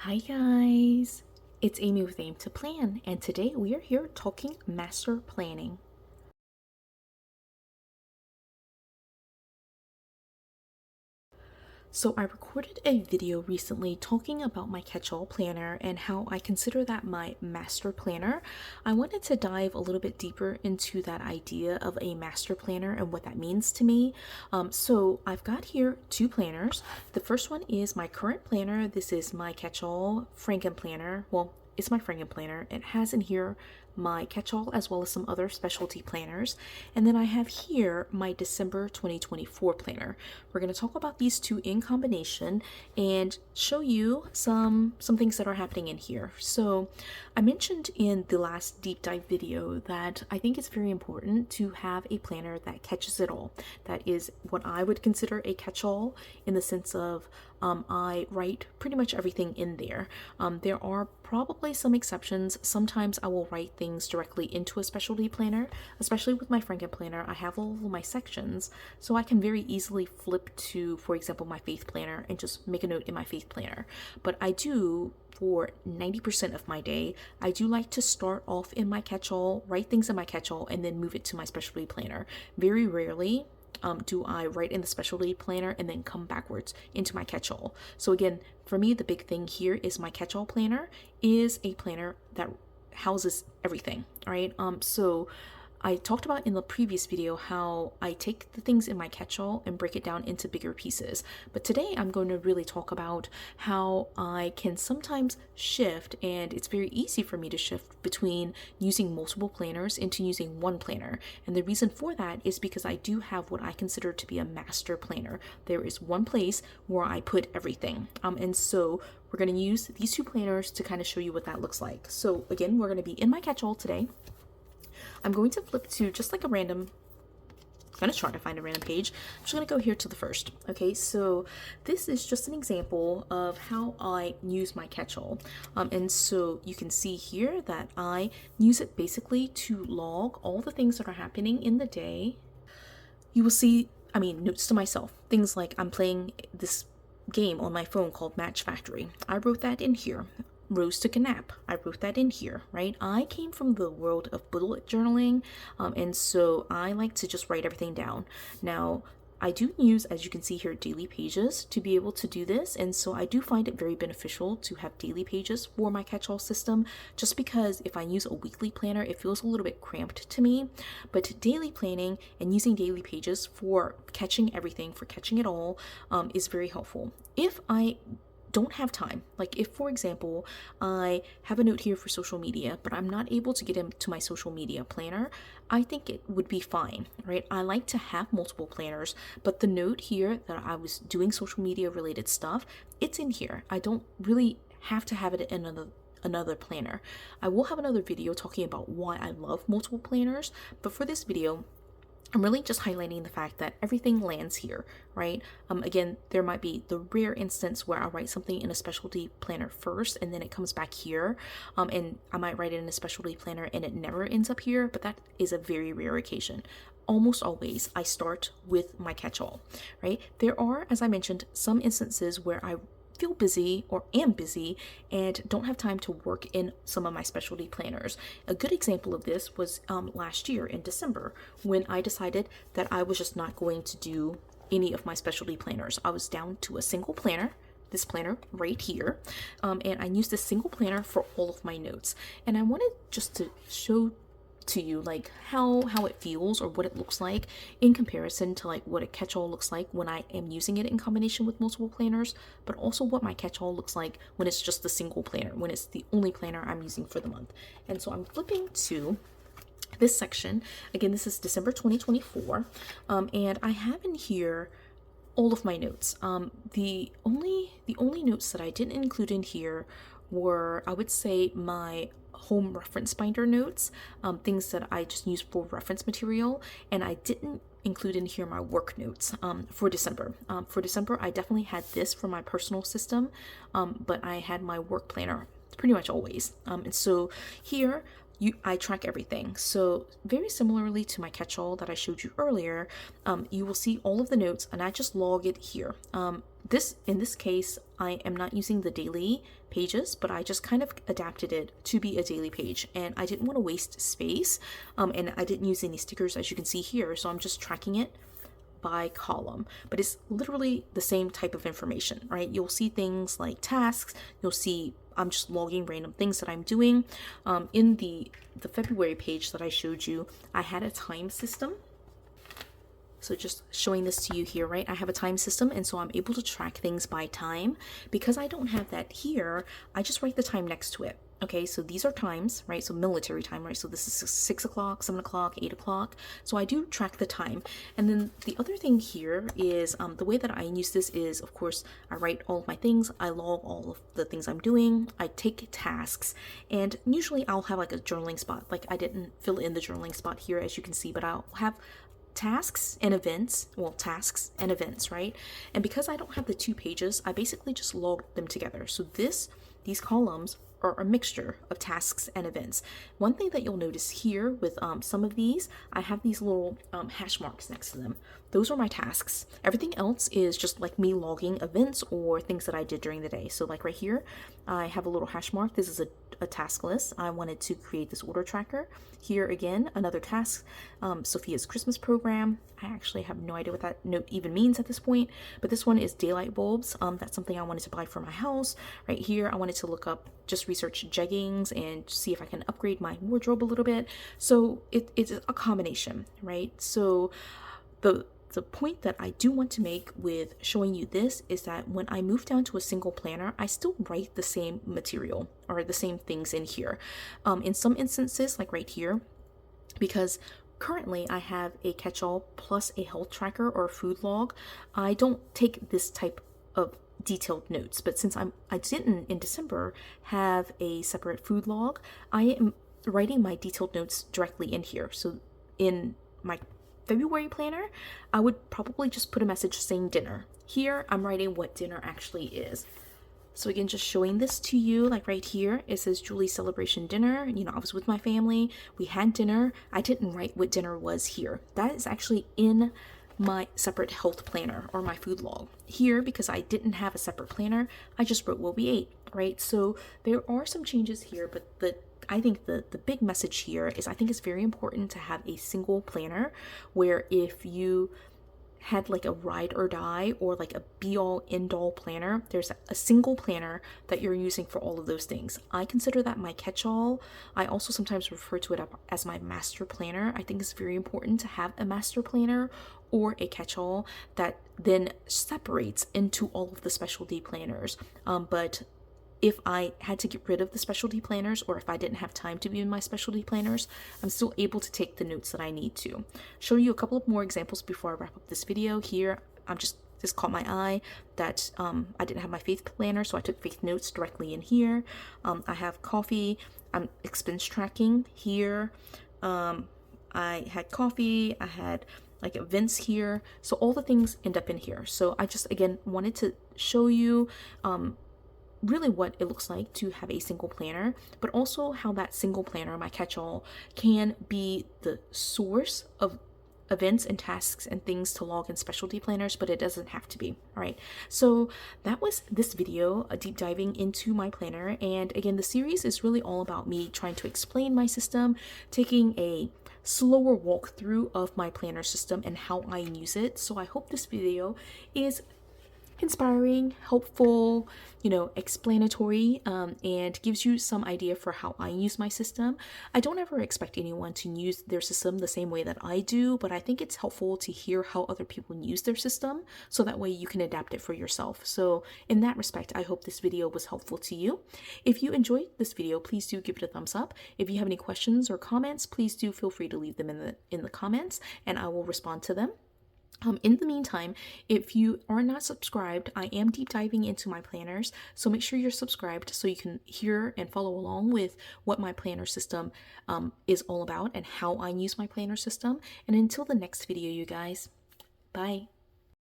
Hi guys, it's Amy with Aim to Plan, and today we are here talking master planning. So I recorded a video recently talking about my catch-all planner and how I consider that my master planner. I wanted to dive a little bit deeper into that idea of a master planner and what that means to me. So I've got here two planners. The first one is my current planner. This is my catch-all Frankenplanner. Well, it's my Frankenplanner. It has in here my catch-all as well as some other specialty planners. And then I have here my December 2024 planner. We're going to talk about these two in combination and show you some things that are happening in here. So I mentioned in the last deep dive video that I think it's very important to have a planner that catches it all. That is what I would consider a catch-all in the sense of I write pretty much everything in there. There are probably some exceptions. Sometimes I will write things directly into a specialty planner, especially with my Frankenplanner. I have all of my sections, so I can very easily flip to, for example, my faith planner and just make a note in my faith planner. But I do, for 90% of my day, I do like to start off in my catch-all, write things in my catch-all, and then move it to my specialty planner. Very rarely do I write in the specialty planner and then come backwards into my catch-all. So again, for me, the big thing here is my catch-all planner is a planner that houses everything. All right. So I talked about in the previous video how I take the things in my catch-all and break it down into bigger pieces. But today I'm going to really talk about how I can sometimes shift, and it's very easy for me to shift between using multiple planners into using one planner. And the reason for that is because I do have what I consider to be a master planner. There is one place where I put everything. And so we're going to use these two planners to kind of show you what that looks like. So again, we're going to be in my catch-all today. I'm going to flip to just like a random, I'm going to try to find a random page. I'm just going to go here to the first. Okay, so this is just an example of how I use my catch-all. And so you can see here that I use it basically to log all the things that are happening in the day. You will see, notes to myself, things like I'm playing this game on my phone called Match Factory. I wrote that in here. Rose took a nap. I wrote that in here, right? I came from the world of bullet journaling, and so I like to just write everything down. Now, I do use, as you can see here, daily pages to be able to do this, and so I do find it very beneficial to have daily pages for my catch-all system, just because if I use a weekly planner, it feels a little bit cramped to me. But daily planning and using daily pages for catching everything, for catching it all, is very helpful. If I don't have time, like if for example I have a note here for social media but I'm not able to get into my social media planner, I think it would be fine, right? I like to have multiple planners, but the note here that I was doing social media related stuff, it's in here. I don't really have to have it in another planner. I will have another video talking about why I love multiple planners, but for this video I'm really just highlighting the fact that everything lands here, right? Again, there might be the rare instance where I'll write something in a specialty planner first and then it comes back here. And I might write it in a specialty planner and it never ends up here, but that is a very rare occasion. Almost always I start with my catch-all, right? There are, as I mentioned, some instances where I feel busy or am busy and don't have time to work in some of my specialty planners. A good example of this was last year in December when I decided that I was just not going to do any of my specialty planners. I was down to a single planner, this planner right here, and I used this single planner for all of my notes. And I wanted just to show to you like how it feels or what it looks like in comparison to like what a catch-all looks like when I am using it in combination with multiple planners, but also what my catch-all looks like when it's just a single planner, when it's the only planner I'm using for the month. And so I'm flipping to this section. Again, this is December 2024, and I have in here all of my notes. The only notes that I didn't include in here were, I would say, my home reference binder notes, things that I just use for reference material, and I didn't include in here my work notes for December. For December, I definitely had this for my personal system, but I had my work planner pretty much always. And so here, I track everything. So very similarly to my catch-all that I showed you earlier, you will see all of the notes and I just log it here. In this case, I am not using the daily pages, but I just kind of adapted it to be a daily page, and I didn't want to waste space, and I didn't use any stickers as you can see here, so I'm just tracking it by column, but it's literally the same type of information, right? You'll see things like tasks, you'll see I'm just logging random things that I'm doing. In the February page that I showed you, I had a time system. So just showing this to you here, right? I have a time system, and so I'm able to track things by time. Because I don't have that here, I just write the time next to it. Okay, so these are times, right? So military time, right? So this is 6 o'clock, 7 o'clock, 8 o'clock. So I do track the time. And then the other thing here is the way that I use this is, of course, I write all of my things. I log all of the things I'm doing. I take tasks. And usually I'll have like a journaling spot. Like I didn't fill in the journaling spot here, as you can see, but I'll have tasks and events, right? And because I don't have the 2 pages, I basically just log them together. So these columns are a mixture of tasks and events. One thing that you'll notice here with some of these, I have these little hash marks next to them. Those are my tasks. Everything else is just like me logging events or things that I did during the day. So like right here, I have a little hash mark. This is a task list. I wanted to create this order tracker. Here again, another task, Sophia's Christmas program. I actually have no idea what that note even means at this point, but this one is daylight bulbs. That's something I wanted to buy for my house. Right here, I wanted to look up, just research jeggings and see if I can upgrade my wardrobe a little bit. So it's a combination, right? So the point that I do want to make with showing you this is that when I move down to a single planner, I still write the same material or the same things in here. In some instances, like right here, because currently I have a catch-all plus a health tracker or a food log, I don't take this type of detailed notes. But since I didn't in December have a separate food log, I am writing my detailed notes directly in here. So in my February planner, I would probably just put a message saying dinner. Here, I'm writing what dinner actually is. So again, just showing this to you, like right here, it says Julie's celebration dinner. You know, I was with my family, we had dinner. I didn't write what dinner was here. That is actually in my separate health planner or my food log. Here, because I didn't have a separate planner, I just wrote what we ate, right? So there are some changes here, but I think the big message here is I think it's very important to have a single planner where if you had like a ride or die or like a be all end all planner, there's a single planner that you're using for all of those things. I consider that my catch-all. I also sometimes refer to it as my master planner. I think it's very important to have a master planner or a catch-all that then separates into all of the specialty planners. But if I had to get rid of the specialty planners or if I didn't have time to be in my specialty planners, I'm still able to take the notes that I need to. Show you a couple of more examples before I wrap up this video. Here, this caught my eye that I didn't have my faith planner, so I took faith notes directly in here. I have coffee. I'm expense tracking here. I had coffee. I had like events here. So all the things end up in here. So I just, again, wanted to show you really what it looks like to have a single planner, but also how that single planner, my catch-all, can be the source of events and tasks and things to log in specialty planners, but it doesn't have to be. All right, so that was this video, a deep diving into my planner. And again, the series is really all about me trying to explain my system, taking a slower walkthrough of my planner system and how I use it. So I hope this video is inspiring, helpful, explanatory, and gives you some idea for how I use my system. I don't ever expect anyone to use their system the same way that I do, but I think it's helpful to hear how other people use their system so that way you can adapt it for yourself. So in that respect, I hope this video was helpful to you. If you enjoyed this video, please do give it a thumbs up. If you have any questions or comments, please do feel free to leave them in the comments and I will respond to them. In the meantime, if you are not subscribed, I am deep diving into my planners, so make sure you're subscribed so you can hear and follow along with what my planner system is all about and how I use my planner system. And until the next video, you guys, bye.